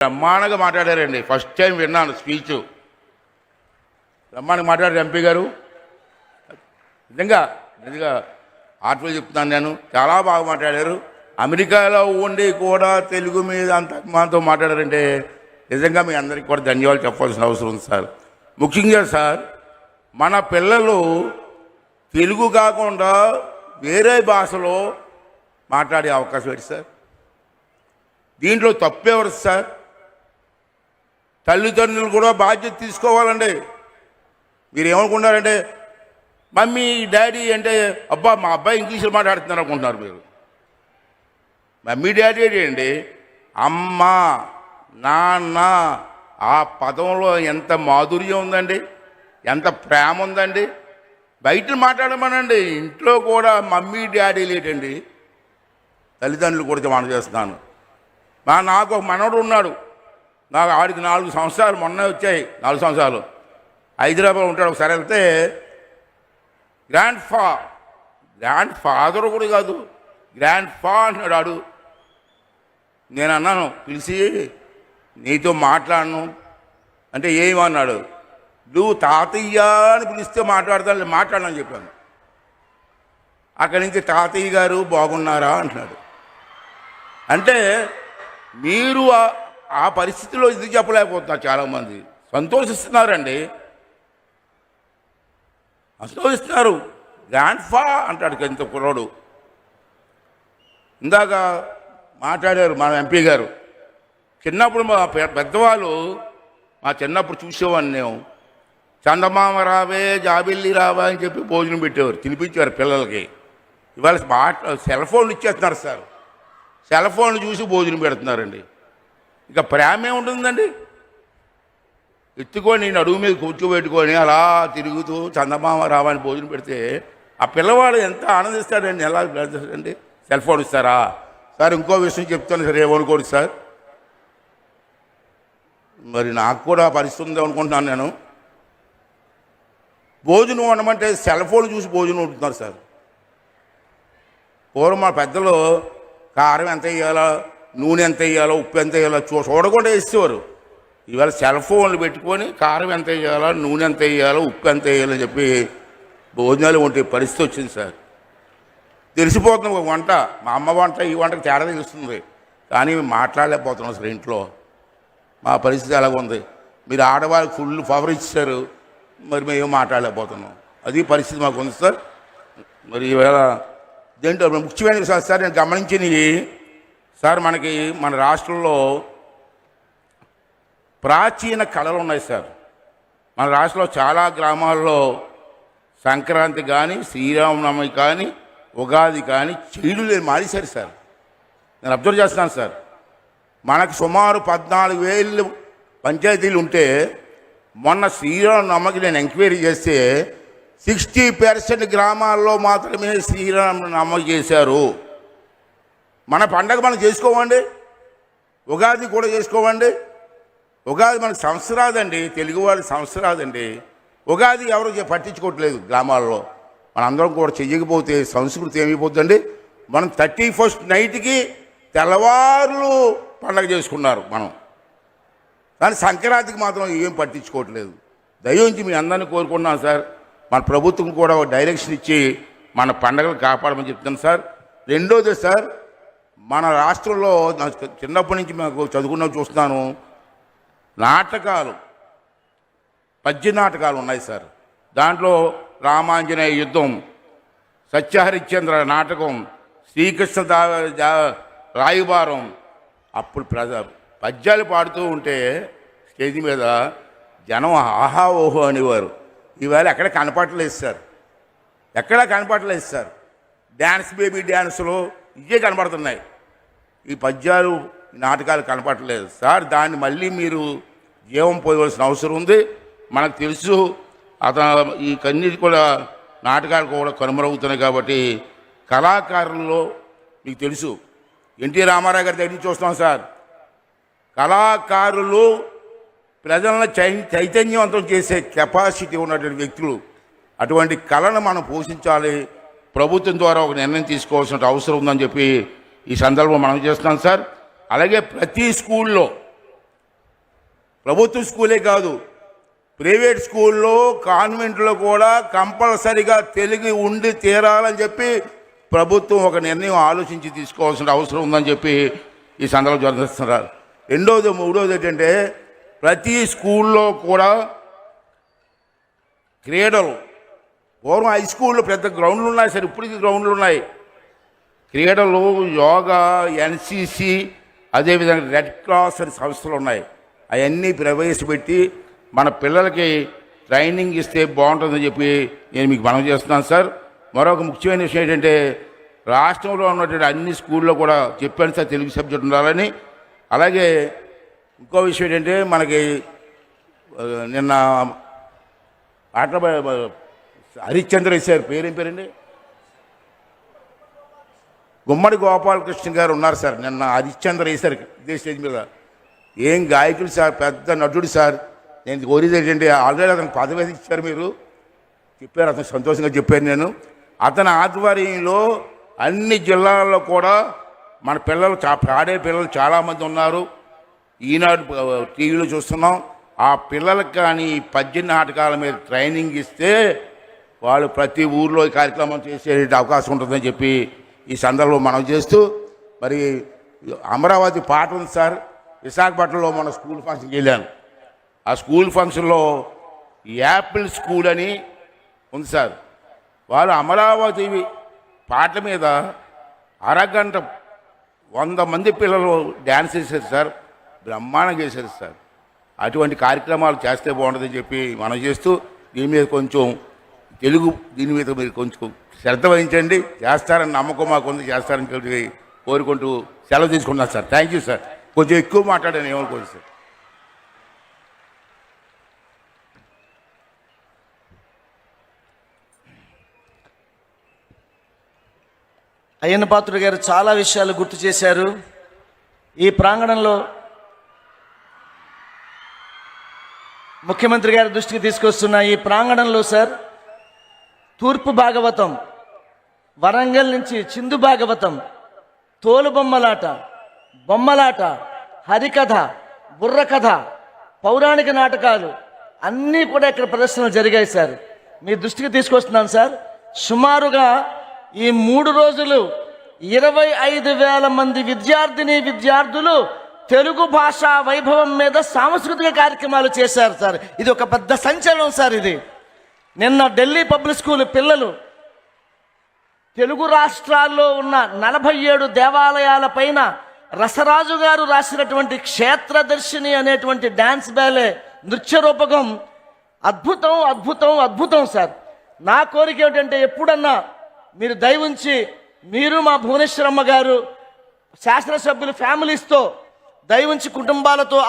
బ్రహ్మాండంగా మాట్లాడారండి. First time విన్నాను స్పీచ్. బ్రహ్మాండంగా మాట్లాడారు ఎంపీ గారు. నిజంగా నిజంగా ఆర్టిఫిల్ చెప్తున్నాను నేను, చాలా బాగా మాట్లాడారు. అమెరికాలో ఉండి కూడా తెలుగు మీద అంత అభిమానంతో మాట్లాడారంటే నిజంగా మీ అందరికీ కూడా ధన్యవాదాలు చెప్పాల్సిన అవసరం ఉంది సార్. ముఖ్యంగా సార్, మన పిల్లలు తెలుగు కాకుండా వేరే భాషలో మాట్లాడే అవకాశం ఏంటి సార్? దీంట్లో తప్పేవారు సార్? తల్లిదండ్రులు కూడా బాధ్యత తీసుకోవాలండి. మీరు ఏమనుకుంటారంటే మమ్మీ డాడీ అంటే అబ్బా మా అబ్బాయి ఇంగ్లీష్లో మాట్లాడుతున్నారు అనుకుంటున్నారు మీరు. మమ్మీ డాడీ అండి, అమ్మ నాన్న, ఆ పదంలో ఎంత మాధుర్యం ఉందండి, ఎంత ప్రేమ ఉందండి. బయట మాట్లాడమనండి, ఇంట్లో కూడా మమ్మీ డాడీ లేటండి. తల్లిదండ్రులు కూడా మనం చేస్తున్నాను. నాకు ఒక మనవడు ఉన్నాడు, నాకు ఆడికి 4 సంవత్సరాలు మొన్న వచ్చాయి. 4 సంవత్సరాలు హైదరాబాద్ ఉంటాడు. ఒకసారి వెళ్తే గ్రాండ్ ఫాదర్ కూడా కాదు, గ్రాండ్ ఫా అంటున్నాడు ఆడు. నేను అన్నాను, పిలిచి నీతో మాట్లాడను అంటే ఏమన్నాడు, నువ్వు తాతయ్య అని పిలిస్తే మాట్లాడనని చెప్పాను. అక్కడి నుంచి తాతయ్య గారు బాగున్నారా అంటున్నాడు. అంటే మీరు ఆ పరిస్థితిలో ఇది చెప్పలేకపోతున్నారు. చాలామంది సంతోషిస్తున్నారండి, సంతోషిస్తున్నారు. గ్రాండ్ ఫా అంటాడు ఇంత కుర్రోడు. ఇందాక మాట్లాడారు మన ఎంపీ గారు. చిన్నప్పుడు మా పెద్దవాళ్ళు మా చిన్నప్పుడు చూసేవాడిని నేను. చందమామ రావే జాబిల్లి రావా అని చెప్పి భోజనం పెట్టేవారు, తినిపించేవారు పిల్లలకి. ఇవాళ సెల్ ఫోన్లు ఇచ్చేస్తున్నారు సార్. సెల్ ఫోన్లు చూసి భోజనం పెడుతున్నారండి. ఇక ప్రేమే ఉంటుందండి. ఎత్తుకొని అడుగు మీద కూర్చోబెట్టుకొని అలా తిరుగుతూ చందమామ రావాలని భోజనం పెడితే ఆ పిల్లవాడు ఎంత ఆనందిస్తాడండి. ఎలా పెడతాడండి? సెల్ ఫోన్ ఇస్తారా సార్? ఇంకో విషయం చెప్తాను సార్, ఏమనుకోండి సార్. మరి నాకు కూడా పరిస్థితి ఉంది అనుకుంటున్నాను నేను. భోజనం వండమంటే సెల్ ఫోన్ చూసి భోజనం వండుతున్నారు సార్. పూర్వం మా పెద్దలు కారం ఎంత వేయాలో, నూనె ఎంత వేయాలో, ఉప్పు ఎంత వేయాలో చూడకుండా వేసేవారు. ఇవాళ సెల్ ఫోన్లు పెట్టుకొని కారం ఎంత వేయాలో, నూనె ఎంత వేయాలో, ఉప్పు ఎంత వేయాలో అని చెప్పి భోజనాలు వంటే పరిస్థితి వచ్చింది సార్. తెలిసిపోతుంది ఒక వంట, మా అమ్మ వంట ఈ వంటకి తేడా తెలుస్తుంది, కానీ మాట్లాడలేకపోతున్నాం సార్ ఇంట్లో. మా పరిస్థితి అలాగ ఉంది. మీరు ఆడవాళ్ళకి ఫుల్ పవర్ ఇచ్చారు, మరి మేము మాట్లాడలేకపోతున్నాం. అది పరిస్థితి మాకు ఉంది సార్. మరి ఈవేళ దేంట్లో ముఖ్యమైన విషయాలు సార్ నేను గమనించినవి సార్, మనకి మన రాష్ట్రంలో ప్రాచీన కళలు ఉన్నాయి సార్. మన రాష్ట్రంలో చాలా గ్రామాల్లో సంక్రాంతి కానీ, శ్రీరామనవమి కానీ, ఉగాది కానీ చేయడం లేదు, మానేశారు సార్. నేను అబ్జర్వ్ చేస్తున్నాను సార్. మనకు సుమారు 14,000 పంచాయతీలు ఉంటే మొన్న శ్రీరామనవమికి నేను ఎంక్వైరీ చేస్తే 60% గ్రామాల్లో మాత్రమే శ్రీరామనవమి చేశారు. మన పండగ మనం చేసుకోవండి, ఉగాది కూడా చేసుకోవండి. ఉగాది మనకు సంవత్సరాదండి, తెలుగువాడి సంవత్సరాదండి. ఉగాది ఎవరు పట్టించుకోవట్లేదు గ్రామాల్లో. మనందరం కూడా చెయ్యకపోతే సంస్కృతి ఏమైపోతుందండి. మనం 31st నైట్కి తెల్లవారులు పండగ చేసుకున్నారు మనం, కానీ సంక్రాంతికి మాత్రం ఏం పట్టించుకోవట్లేదు. దయించి మీ అందరినీ కోరుకుంటున్నాను సార్, మన ప్రభుత్వం కూడా డైరెక్షన్ ఇచ్చి మన పండగలు కాపాడమని చెప్తున్నాను సార్. రెండోది సార్, మన రాష్ట్రంలో చిన్నప్పటి నుంచి మాకు చదువుకున్న చూస్తున్నాను, నాటకాలు, పద్య నాటకాలు ఉన్నాయి సార్. దాంట్లో రామాంజనేయ యుద్ధం, సత్యహరిశ్చంద్ర నాటకం, శ్రీకృష్ణ రాయబారం. అప్పుడు పద్యాలు పాడుతూ ఉంటే స్టేజ్ మీద జనం ఆహా ఓహో అనేవారు. ఈవేళ ఎక్కడ కనపడలేదు సార్, ఎక్కడా కనపడలేదు సార్. డ్యాన్స్ బేబీ డ్యాన్సులు ఇవే కనపడుతున్నాయి, ఈ పద్యాలు నాటకాలు కనపడలేదు సార్. దాన్ని మళ్ళీ మీరు జీవం పోయవలసిన అవసరం ఉంది. మనకు తెలుసు అతను ఈ కన్నీటి కూడా నాటకాలు కూడా కనుమరుగుతున్నాయి. కాబట్టి కళాకారుల్లో మీకు తెలుసు, ఎన్టీ రామారావు గారి దగ్గర నుంచి చూస్తాం సార్. కళాకారులు ప్రజలను చైతన్యవంతం చేసే కెపాసిటీ ఉన్నటువంటి వ్యక్తులు. అటువంటి కళను మనం పోషించాలి. ప్రభుత్వం ద్వారా ఒక నిర్ణయం తీసుకోవాల్సిన అవసరం ఉందని చెప్పి ఈ సందర్భంలో మనం చేస్తున్నాం సార్. అలాగే ప్రతి స్కూల్లో ప్రభుత్వ స్కూలే కాదు, ప్రైవేట్ స్కూల్లో కాన్వెంట్లో కూడా కంపల్సరిగా తెలుగు ఉండి తీరాలని చెప్పి ప్రభుత్వం ఒక నిర్ణయం ఆలోచించి తీసుకోవాల్సిన అవసరం ఉందని చెప్పి ఈ సందర్భంలో జరుగుతున్నారు. రెండోది మూడోది ఏంటంటే ప్రతి స్కూల్లో కూడా క్రీడలు, పూర్వం హై స్కూల్లో పెద్ద గ్రౌండ్లు ఉన్నాయి సార్, ఇప్పటికీ గ్రౌండ్లు ఉన్నాయి. క్రీడలు, యోగా, ఎన్సిసి, అదేవిధంగా రెడ్ క్రాస్ అనే సంస్థలు ఉన్నాయి. అవన్నీ ప్రవేశపెట్టి మన పిల్లలకి ట్రైనింగ్ ఇస్తే బాగుంటుందని చెప్పి నేను మీకు మనవి చేస్తున్నాను సార్. మరొక ముఖ్యమైన విషయం ఏంటంటే రాష్ట్రంలో ఉన్నటువంటి అన్ని స్కూల్లో కూడా చెప్పాను సార్ తెలుగు సబ్జెక్ట్ ఉండాలని. అలాగే ఇంకో విషయం ఏంటంటే మనకి నిన్న ఆట హరిశ్చంద్ర సార్ పేరేం పేరండి, గుమ్మడి గోపాలకృష్ణ గారు ఉన్నారు సార్. నిన్న హరిశ్చంద్ర వేశారు ఇదే స్టేజ్ మీద. ఏం గాయకుడు సార్, పెద్ద నటుడు సార్. నేను కోరేది ఏంటంటే ఆల్రెడీ అతనికి పదవి ఇచ్చారు, మీరు చెప్పారు, అతను సంతోషంగా చెప్పాను నేను. అతని ఆధ్వర్యంలో అన్ని జిల్లాల్లో కూడా మన పిల్లలు పాడే పిల్లలు చాలామంది ఉన్నారు. ఈనాడు టీవీలో చూస్తున్నాం. ఆ పిల్లలకు కానీ పద్య నాటకాల మీద ట్రైనింగ్ ఇస్తే వాళ్ళు ప్రతి ఊర్లో ఈ కార్యక్రమం చేసే అవకాశం ఉంటుందని చెప్పి ఈ సందర్భంలో మనం చేస్తూ, మరి అమరావతి పాట ఉంది సార్. విశాఖపట్నంలో మన స్కూల్ ఫంక్షన్కి వెళ్ళాను. ఆ స్కూల్ ఫంక్షన్లో యాపిల్ స్కూల్ అని ఉంది సార్. వాళ్ళు అమరావతి పాట మీద అరగంట 100 మంది పిల్లలు డ్యాన్స్ చేశారు సార్, బ్రహ్మాండంగా చేశారు సార్. అటువంటి కార్యక్రమాలు చేస్తే బాగుంటుందని చెప్పి మనం చేస్తూ దీని మీద కొంచెం దీని మీద మీరు కొంచెం శ్రద్ధ వహించండి. చేస్తారని నమ్మకం మాకుంది, చేస్తారని చెప్పి కోరుకుంటూ సెలవు తీసుకున్నాను సార్. Thank you sir. కొంచెం ఎక్కువ మాట్లాడాను ఏమనుకోండి సార్. అయ్యన్న పాత్రుడు గారు చాలా విషయాలు గుర్తు చేశారు. ఈ ప్రాంగణంలో ముఖ్యమంత్రి గారి దృష్టికి తీసుకొస్తున్న ఈ ప్రాంగణంలో సార్ తూర్పు భాగవతం, వరంగల్ నుంచి చిందు భాగవతం, తోలుబొమ్మలాట, బొమ్మలాట, హరికథ, బుర్రకథ, పౌరాణిక నాటకాలు అన్నీ కూడా ఇక్కడ ప్రదర్శనలు జరిగాయి సార్. మీ దృష్టికి తీసుకొస్తున్నాను సార్. సుమారుగా ఈ 3 రోజులు 25,000 మంది విద్యార్థులు తెలుగు భాషా వైభవం మీద సాంస్కృతిక కార్యక్రమాలు చేశారు సార్. ఇది ఒక పెద్ద సంచలనం సార్. ఇది నిన్న ఢిల్లీ పబ్లిక్ స్కూల్ పిల్లలు తెలుగు రాష్ట్రాల్లో ఉన్న 47 దేవాలయాల పైన రసరాజు గారు రాసినటువంటి క్షేత్రదర్శిని అనేటువంటి డ్యాన్స్ బ్యాలే నృత్య రూపకం అద్భుతం అద్భుతం అద్భుతం సార్. నా కోరిక ఏమిటంటే ఎప్పుడన్నా మీరు దయవుంచి మీరు మా భువనేశ్వరమ్మ గారు శాసనసభ్యులు ఫ్యామిలీస్తో దయవుంచి కుటుంబాలతో